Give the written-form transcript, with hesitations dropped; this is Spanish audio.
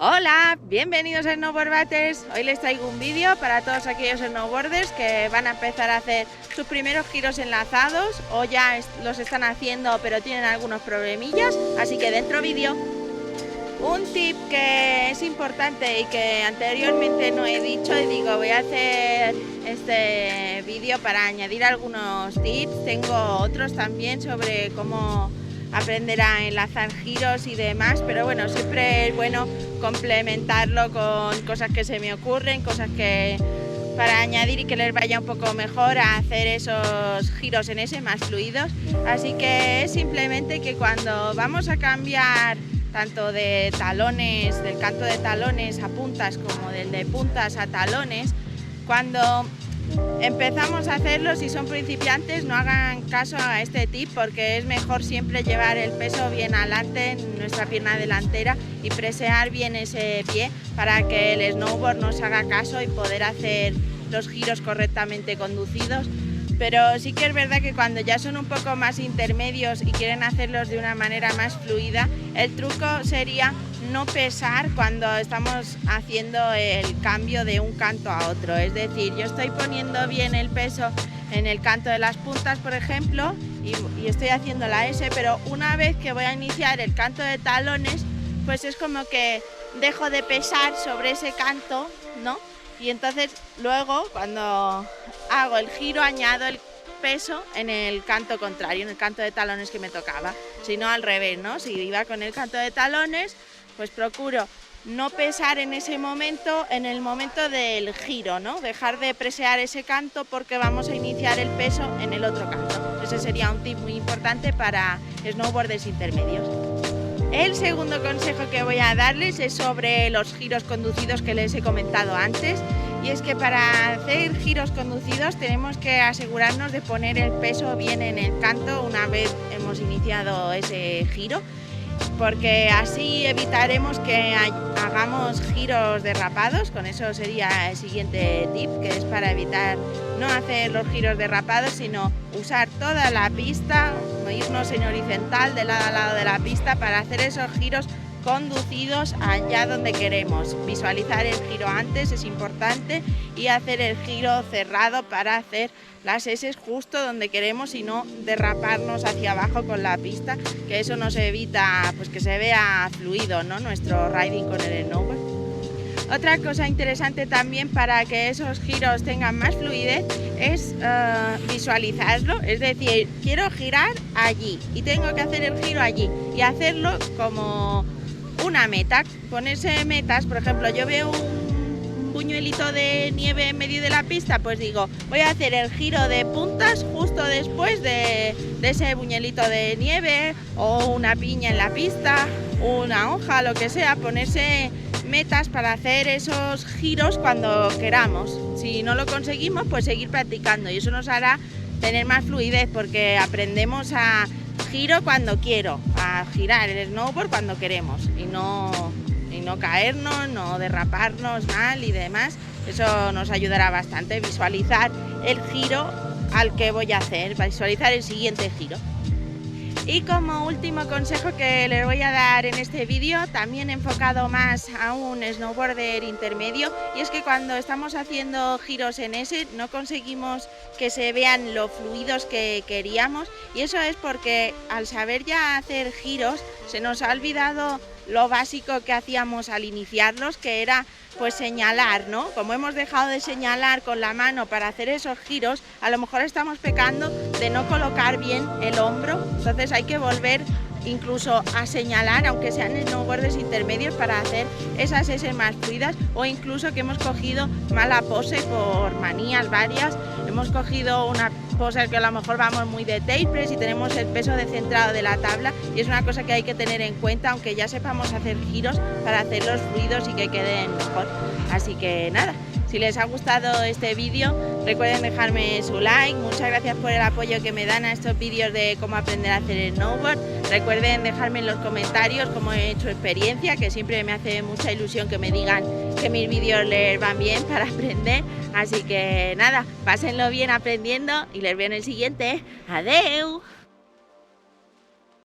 Hola, bienvenidos a Snowboard Batters. Hoy les traigo un vídeo para todos aquellos snowboarders que van a empezar a hacer sus primeros giros enlazados o ya los están haciendo pero tienen algunos problemillas, así que dentro vídeo. Un tip que es importante y que anteriormente no he dicho y digo voy a hacer este vídeo para añadir algunos tips. Tengo otros también sobre cómo aprender a enlazar giros y demás, pero bueno, siempre es bueno complementarlo con cosas que se me ocurren, cosas que para añadir y que les vaya un poco mejor a hacer esos giros en ese más fluidos. Así que es simplemente que cuando vamos a cambiar tanto de talones, del canto de talones a puntas como del de puntas a talones, cuando empezamos a hacerlo, si son principiantes no hagan caso a este tip porque es mejor siempre llevar el peso bien adelante en nuestra pierna delantera y presear bien ese pie para que el snowboard nos haga caso y poder hacer los giros correctamente conducidos. Pero sí que es verdad que cuando ya son un poco más intermedios y quieren hacerlos de una manera más fluida, el truco sería no pesar cuando estamos haciendo el cambio de un canto a otro. Es decir, yo estoy poniendo bien el peso en el canto de las puntas, por ejemplo, y estoy haciendo la S, pero una vez que voy a iniciar el canto de talones, pues es como que dejo de pesar sobre ese canto, ¿no? Y entonces luego cuando hago el giro añado el peso en el canto contrario, en el canto de talones que me tocaba, si no al revés, ¿no? Si iba con el canto de talones, pues procuro no pesar en ese momento, en el momento del giro, ¿no? Dejar de presear ese canto porque vamos a iniciar el peso en el otro canto. Ese sería un tip muy importante para snowboarders intermedios. El segundo consejo que voy a darles es sobre los giros conducidos que les he comentado antes, y es que para hacer giros conducidos tenemos que asegurarnos de poner el peso bien en el canto una vez hemos iniciado ese giro, porque así evitaremos que hagamos giros derrapados. Con eso sería el siguiente tip, que es para evitar no hacer los giros derrapados, sino usar toda la pista, irnos en horizontal de lado a lado de la pista para hacer esos giros conducidos allá donde queremos. Visualizar el giro antes es importante y hacer el giro cerrado para hacer las S justo donde queremos y no derraparnos hacia abajo con la pista, que eso nos evita pues que se vea fluido, ¿no? Nuestro riding con el snowboard. Otra cosa interesante también para que esos giros tengan más fluidez es visualizarlo, es decir, quiero girar allí y tengo que hacer el giro allí y hacerlo como una meta, ponerse metas. Por ejemplo, yo veo un buñuelito de nieve en medio de la pista, pues digo, voy a hacer el giro de puntas justo después de ese buñuelito de nieve, o una piña en la pista, una hoja, lo que sea, ponerse metas para hacer esos giros cuando queramos. Si no lo conseguimos, pues seguir practicando, y eso nos hará tener más fluidez porque aprendemos a giro cuando quiero, a girar el snowboard cuando queremos y no caernos, no derraparnos mal y demás. Eso nos ayudará bastante, visualizar el giro al que voy a hacer, visualizar el siguiente giro. Y como último consejo que les voy a dar en este vídeo, también enfocado más a un snowboarder intermedio, y es que cuando estamos haciendo giros en S no conseguimos que se vean lo fluidos que queríamos, y eso es porque al saber ya hacer giros se nos ha olvidado lo básico que hacíamos al iniciarlos, que era pues señalar, ¿no? Como hemos dejado de señalar con la mano para hacer esos giros, a lo mejor estamos pecando de no colocar bien el hombro. Entonces hay que volver incluso a señalar, aunque sean snowboarders intermedios, para hacer esas S más fluidas, o incluso que hemos cogido mala pose por manías varias, hemos cogido una pose que a lo mejor vamos muy de tail press y tenemos el peso descentrado de la tabla, y es una cosa que hay que tener en cuenta, aunque ya sepamos hacer giros, para hacerlos fluidos y que queden mejor. Así que nada, si les ha gustado este vídeo, recuerden dejarme su like. Muchas gracias por el apoyo que me dan a estos vídeos de cómo aprender a hacer snowboard. Recuerden dejarme en los comentarios cómo he hecho experiencia, que siempre me hace mucha ilusión que me digan que mis vídeos les van bien para aprender. Así que nada, pásenlo bien aprendiendo y les veo en el siguiente. ¡Adeu!